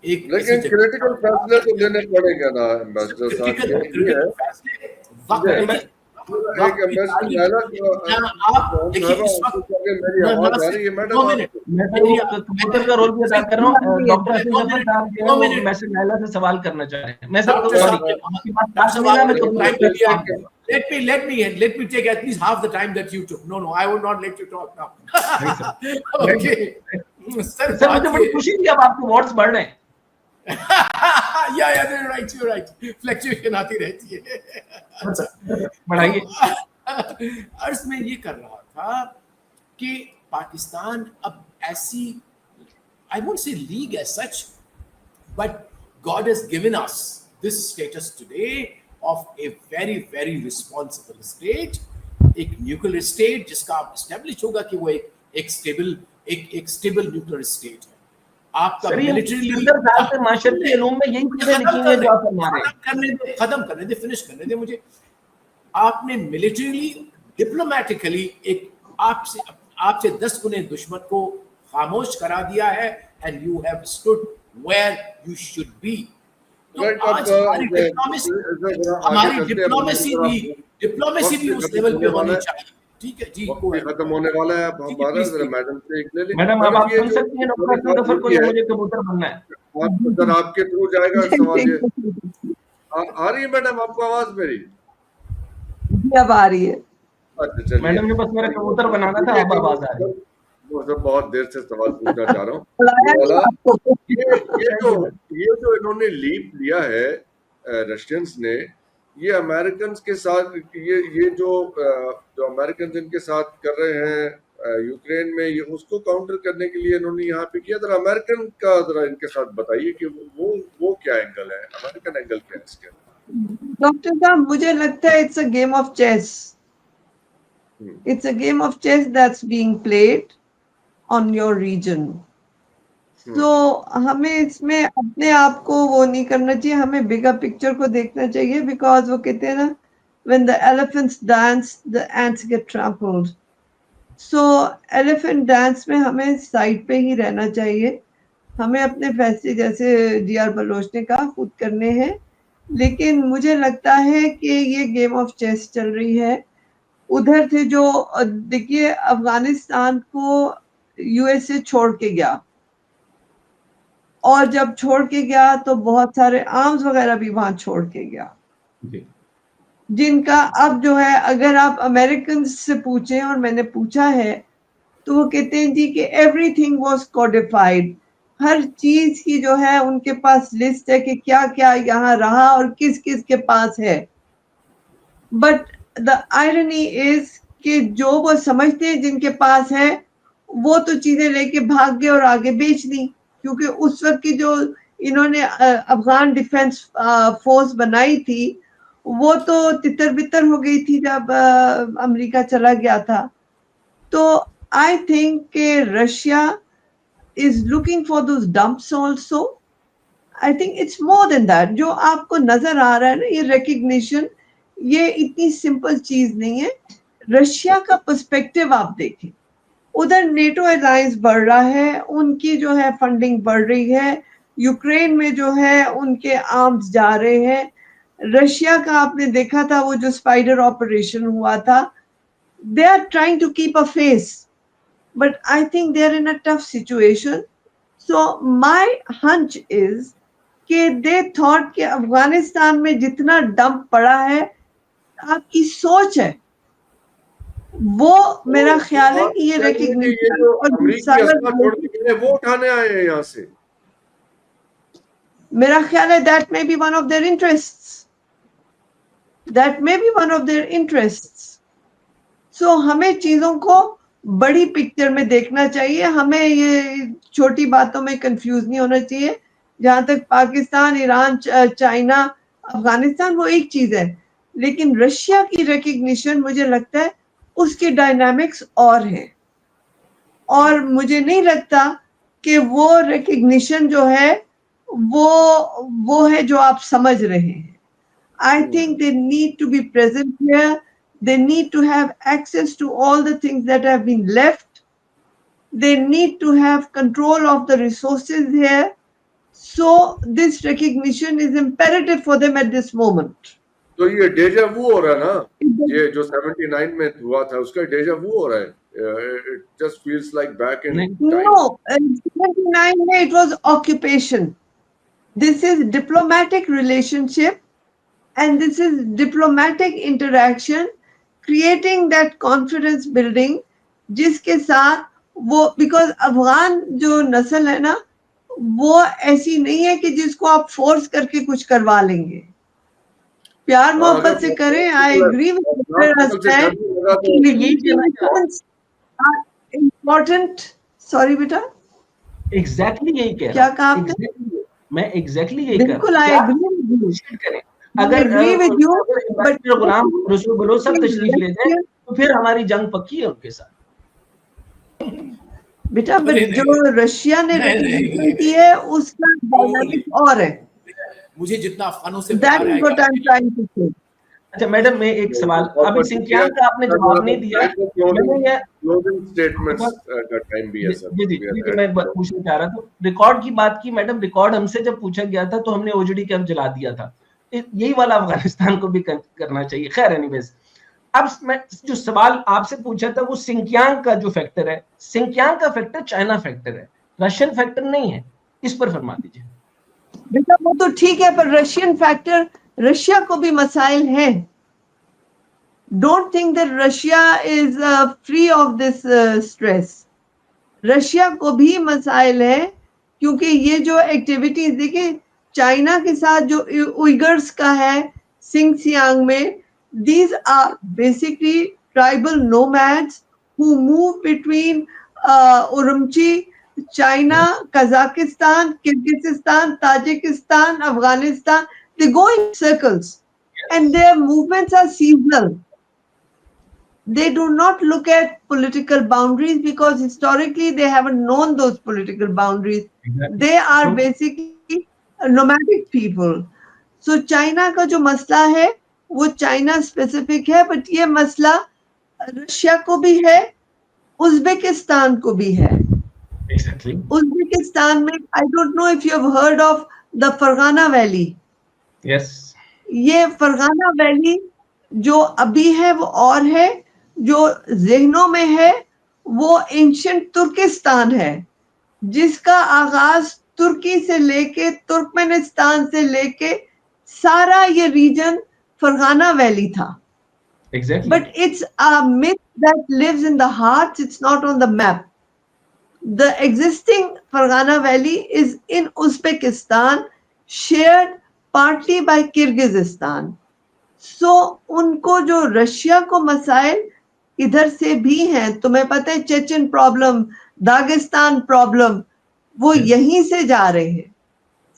एक लेकिन क्रिटिकल फैसले तो लेने पड़ेंगे ना एम्बेसडर साहब, क्रिटिकल फैसले वक्त एक एम्बेसडर नायला आप देखिए इस वक्त मेरी आवाज आ रही है मैडम? 2 मिनट कबूतर का रोल भी अदा कर रहा हूँ। डॉक्टर हफीज जफर साहब जो है वो मैसेज नायला से सवाल करना चाह रहे हैं। मैं सर आपकी बात काट नहीं रहा, मैं कबूतर let me take at least half the time that you took. No, I will not let you talk now. Okay. Sir मुझे बड़ी खुशी हुई अब आपके वॉट्स बढ़ रहे हैं। Yeah, you're right. Fluctuation आती रहती है। बढ़ाइए। अर्ज में ये कर रहा था कि पाकिस्तान अब ऐसी, I won't say league as such, but God has given us this status today of a very, very responsible state, एक न्यूक्लियर स्टेट जिसका आप एस्टेब्लिश होगा कि वो एक स्टेबल न्यूक्लियर स्टेट है। आपका मिलिट्री माशरती इल्म में यही चीजें लिखी हैं जो आप फरमा रहे हैं। खत्म करने दे, फिनिश करने दे मुझे। आपने मिलिट्रीली डिप्लोमेटिकली एक आपसे 10 गुने दुश्मन को खामोश करा दिया है, and you have stood where you should be. तो आज हमारी डिप्लोमेसी भी उस लेवल पे होनी चाहिए। ठीक है जी, खत्म होने वाला है। अब हमारा मैडम से एक ले लें। मैडम अब आप सुन सकती हैं डॉक्टर जफर को, मुझे कबूतर बनना है। सर आपके थ्रू जाएगा सवाल ये। आ रही है मैडम आपको आवाज मेरी? जी अब आ रही है। अच्छा चलिए। मैडम ने बस मेरा कबूतर बनाना था, अब आवाज आ रही है। वो सब बहुत देर से सवाल पूछना चाह रहा हूँ। ये जो इन्होंने लीप लिया है रशियंस ने, ये अमेरिकन के साथ ये जो अमेरिकन इनके साथ कर रहे हैं यूक्रेन में, ये उसको काउंटर करने के लिए इन्होंने यहाँ पे किया। जरा अमेरिकन का जरा इनके साथ बताइए कि वो क्या एंगल है, अमेरिकन एंगल क्या है इसके? डॉक्टर साहब मुझे लगता है it's a game of chess. It's a game of chess that's being played on your region. तो हमें इसमें अपने आप को वो नहीं करना चाहिए, हमें बिगर पिक्चर को देखना चाहिए। बिकॉज वो कहते हैं ना, when the elephants dance the ants get trampled। so elephant dance में हमें साइड पे ही रहना चाहिए। हमें अपने फैसले जैसे डीआर बलोच ने कहा खुद करने हैं, लेकिन मुझे लगता है कि ये गेम ऑफ चेस चल रही है। उधर थे जो देखिए अफगानिस्तान को यूएसए छोड़ के गया, और जब छोड़ के गया तो बहुत सारे आर्म्स वगैरह भी वहां छोड़ के गया, जिनका अब जो है अगर आप अमेरिकन से पूछें, और मैंने पूछा है, तो वो कहते हैं जी कि एवरीथिंग वाज कोडिफाइड। हर चीज की जो है उनके पास लिस्ट है कि क्या क्या यहाँ रहा और किस किस के पास है। बट द आयरनी इज कि जो वो समझते हैं जिनके पास है, वो तो चीजें लेके भाग गए और आगे बेच दी। क्योंकि उस वक्त की जो इन्होंने अफगान डिफेंस फोर्स बनाई थी, वो तो तितर बितर हो गई थी जब अमेरिका चला गया था। तो आई थिंक कि Russia is looking for those dumps also. I think it's more than that. जो आपको नजर आ रहा है ना, ये रिकग्निशन, ये इतनी सिंपल चीज नहीं है। रशिया का पर्सपेक्टिव आप देखें, उधर नेटो अलायंस बढ़ रहा है, उनकी जो है फंडिंग बढ़ रही है, यूक्रेन में जो है उनके आर्म्स जा रहे हैं। रशिया का आपने देखा था वो जो स्पाइडर ऑपरेशन हुआ था, they are trying to keep a face, but I think they are in a tough situation. So my hunch is कि दे थॉट कि अफगानिस्तान में जितना डंप पड़ा है, आपकी सोच है वो, मेरा ख्याल है कि ये रिकग्निशन वो उठाने आए हैं यहाँ से। मेरा ख्याल है that may be one of their interests, that may be one of their interests. So हमें चीजों को बड़ी पिक्चर में देखना चाहिए, हमें ये छोटी बातों में कंफ्यूज नहीं होना चाहिए। जहां तक पाकिस्तान, ईरान, चाइना, अफगानिस्तान, वो एक चीज है, लेकिन रशिया की रिकग्निशन मुझे लगता है उसकी डायनामिक्स और हैं, और मुझे नहीं लगता कि वो रिकग्निशन जो है वो है जो आप समझ रहे हैं। I think they need to be present here, they need to have access to all the things that have been left, they need to have control of the resources here, So this recognition is imperative for them at this moment. तो ये डेजा वू हो रहा है ना, ये जो 79 में हुआ था उसका डेजा वू हो रहा है. It just feels like back in time. No, in 79 it was occupation. This is diplomatic relationship and this is diplomatic interaction, creating that confidence building जिसके साथ वो, because अफगान जो नस्ल है ना वो ऐसी नहीं है कि जिसको आप फोर्स करके कुछ करवा लेंगे, प्यार मोहब्बत से करें. I agree important. सॉरी बेटा, एग्जैक्टली यही कह क्या कहा आपने? मैं एग्जैक्टली यही कह रहा हूं. बिल्कुल आई एग्री करें. अगर गुलाम रसूल बलोच सब तशरीफ ले जाए तो फिर हमारी जंग पक्की है उनके साथ. बेटा जो रशिया ने की है उसका डायनामिक और है. मुझे जितना अफगानों से That is what I'm trying to say. अच्छा मैडम, मैं एक सवाल, अभी सिंकियांग का आपने जवाब नहीं दिया. क्लोजिंग स्टेटमेंट्स का टाइम भी है सर. जी मैं पूछना चाह रहा था, रिकॉर्ड की बात की मैडम. रिकॉर्ड हमसे जब पूछा गया था तो हमने ओजडी कैंप जला दिया था. यही वाला अफगानिस्तान को भी करना चाहिए. खैर एनीवेज, अब मैं जो सवाल आपसे पूछा था वो सिंकियांग का जो फैक्टर है, सिंकियांग का फैक्टर चाइना फैक्टर है, रशियन फैक्टर नहीं है. इस पर फरमा दीजिए. बेटा वो तो ठीक है पर रशियन फैक्टर, रशिया को भी मसाइल हैं. Don't think that Russia is free of this stress. Russia को भी मसाइल है क्योंकि ये जो एक्टिविटीज देखिए चाइना के साथ जो उइगर्स का है सिंगसियांग में, these are basically tribal nomads who move between Urumqi, China, Kazakhstan, Kyrgyzstan, Tajikistan, Afghanistan. They go in circles and their movements are seasonal. They do not look at political boundaries because historically they haven't known those political boundaries. Exactly. They are basically nomadic people. So China का जो मसला है वो China specific है, but ये मसला Russia को भी है, उज्बेकिस्तान को भी है. उज्बेकिस्तान में I don't know if you have heard of the Fergana valley. Yes, ये फरगाना वैली जो अभी है वो और है, जो ज़हनों में है वो एंशिएंट तुर्किस्तान है जिसका आगाज तुर्की से लेके तुर्कमेनिस्तान से लेके सारा ये reason Farghana Valley tha. Exactly. But it's a myth that lives in the hearts, it's not on the map. The existing Farghana Valley is in Uzbekistan, shared partly by Kyrgyzstan. So उनको जो Russia को मसाइल इधर से भी हैं, तुम्हें पता है चेचन प्रॉब्लम, दागिस्तान प्रॉब्लम, वो यहीं से जा रहे हैं.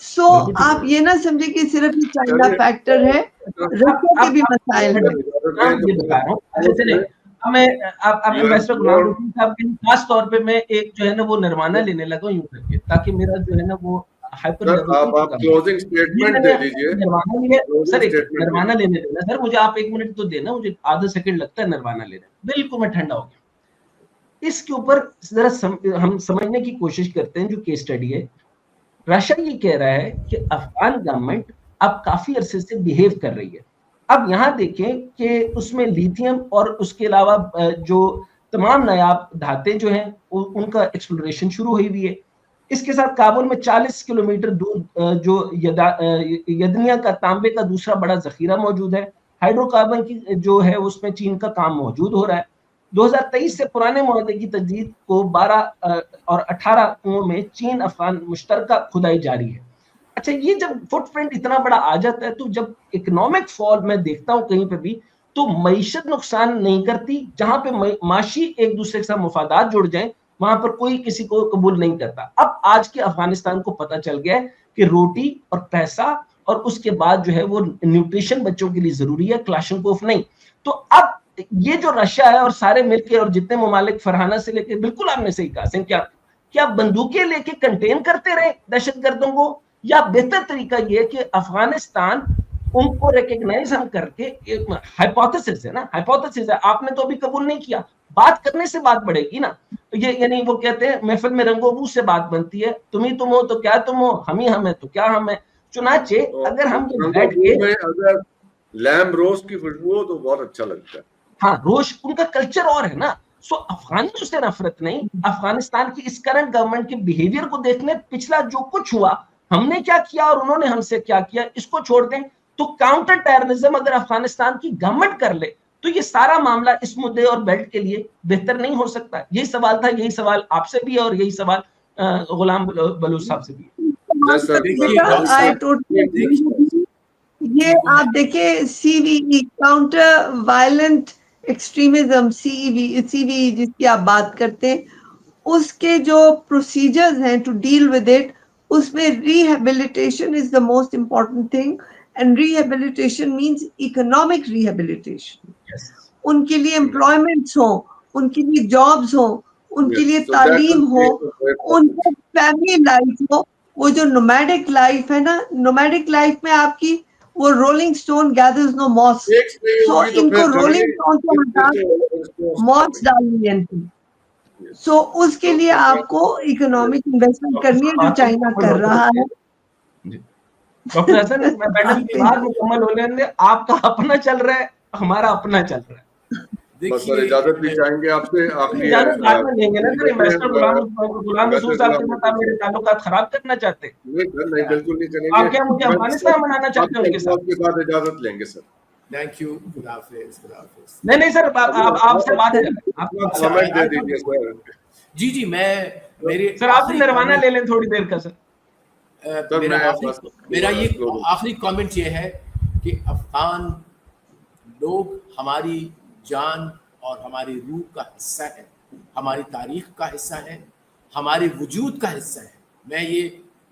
सो आप ये ना समझे कि सिर्फ चाइना फैक्टर है, रशिया के भी मसाइल है. खास तौर पे मैं एक जो है ना वो निर्वाणा लेने लगा यूं करके, ताकि मेरा जो है ना वो हाइपर आप क्लोजिंग स्टेटमेंट दे दीजिए. सर निर्वाणा लेने देना सर, मुझे आप 1 मिनट तो देना, मुझे आधा सेकंड लगता है निर्वाणा लेने. बिल्कुल मैं ठंडा हो गया. इसके ऊपर जरा हम समझने की कोशिश करते हैं. जो केस स्टडी है, रशिया ये कह रहा है कि अफगान गवर्नमेंट अब काफी अरसे से बिहेव कर रही है. अब यहाँ देखें कि उसमें लिथियम और उसके अलावा जो तमाम नायाब धातें जो हैं उनका एक्सप्लोरेशन शुरू हुई हुई है. इसके साथ काबुल में 40 किलोमीटर दूर जो यदनिया का तांबे का दूसरा बड़ा जखीरा मौजूद है. हाइड्रोकार्बन की जो है उसमें चीन का काम मौजूद हो रहा है. 2023 से पुराने मुआहदे की तजदीद को 12 और 18 कुओं में चीन अफगान मुश्तरका खुदाई जारी है. अच्छा, ये जब फुटप्रिंट इतना बड़ा आ जाता है तो जब इकोनॉमिक फॉल मैं देखता हूँ कहीं पे भी, तो मईशत नुकसान नहीं करती. जहां पे माशी एक दूसरे के साथ मुफादात जुड़ जाएं वहां पर कोई किसी को कबूल नहीं करता. अब आज के अफगानिस्तान को पता चल गया है कि रोटी और पैसा और उसके बाद जो है वो न्यूट्रिशन बच्चों के लिए जरूरी है, क्लाशनकोफ नहीं. तो अब ये जो रशिया है और सारे मिलके और जितने ममालिक फरहाना से लेके, बिल्कुल आपने सही कहा, क्या बंदूकें लेके कंटेन करते रहे दहशतगर्दों को, या बेहतर तरीका ये कि अफगानिस्तान उनको रिकग्नाइज हम करके, हाइपोथेसिस है ना, हाइपोथेसिस है, आपने तो अभी कबूल नहीं किया, बात करने से बात बढ़ेगी ना। ये यानी वो कहते हैं महफिल में रंगोबू से बात बनती है, तुम ही तुम हो तो क्या तुम हो, हम ही हम है तो क्या हम है। चुनाचे अगर हम ये बैठ के, में अगर लैम्ब रोस्ट की खुशबू हो तो बहुत अच्छा लगता है। हाँ, रोश उनका कल्चर और है ना। सो अफगानियों से नफरत नहीं, अफगानिस्तान की इस करंट गवर्नमेंट के बिहेवियर को देख ले, पिछला जो कुछ हुआ, हमने क्या किया और उन्होंने हमसे क्या किया, इसको छोड़ दें तो काउंटर टेररिज्म अगर अफगानिस्तान की गवर्नमेंट कर ले तो ये सारा मामला इस मुद्दे और बेल्ट के लिए बेहतर नहीं हो सकता। यही सवाल था, यही सवाल आपसे भी है और यही सवाल गुलाम बलूच साहब से भी है। I totally agree with you. ये आप देखिए CVE counter violent extremism, CVE जिसकी आप बात करते हैं, उसके जो प्रोसीजर्स हैं टू डील विद इट, उसमें rehabilitation is the most important thing, and rehabilitation means economic rehabilitation. उनके लिए एम्प्लॉयमेंट्स हो, उनके लिए जॉब्स हो, उनके लिए तालीम हो, उनकी फैमिली लाइफ हो। वो जो नोमैडिक लाइफ है ना, नोमैडिक लाइफ में आपकी वो rolling stone gathers no moss, so इनको रोलिंग स्टोन से हटा के मॉस डालनी है। सो उसके लिए आपको इकोनॉमिक इन्वेस्टमेंट करनी है जो चाइना कर रहा है। डॉक्टर हसन, मैं मैडम की बात मुकम्मल होने दे, आपका अपना चल रहा है, हमारा अपना चल रहा है। बस सर इजाजत भी चाहेंगे आपसे, आखिरी इजाजत बाद में लेंगे ना सर। इन्वेस्टर गुलाम रसूल साहब के साथ आप मेरे ताल्लुकात खराब करना चाहते हैं? नहीं, बिल्कुल नहीं करेंगे। आप क्या मुझे अफगानिस्तान बनाना चाहते हैं उनके साथ? के बाद इजाजत लेंगे सर। थैंक यू, खुदा हाफिज, खुदा हाफिज। नहीं सर, आप आपसे बात कर, आप कमेंट दे दीजिए सर। जी मैं मेरे सर आप निर्वाणा ले लें थोड़ी देर का सर। मेरा ये आखिरी कमेंट ये है कि अफगान लोग हमारी जान और हमारी रूह का हिस्सा है, हमारी तारीख का हिस्सा है, हमारे वजूद का हिस्सा है। मैं ये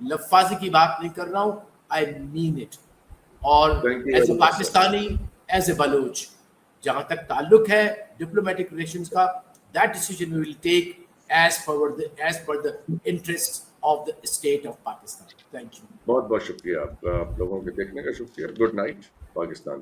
लफ्ज़ी की बात नहीं कर रहा हूँ, आई मीन इट। और as a Pakistani, as a Baloch, जहाँ तक ताल्लुक है डिप्लोमेटिक रिलेशंस का, that decision we will take as per the interest of the state of Pakistan. Thank you. बहुत बहुत शुक्रिया आपका, आप लोगों के देखने का शुक्रिया। Good night Pakistan.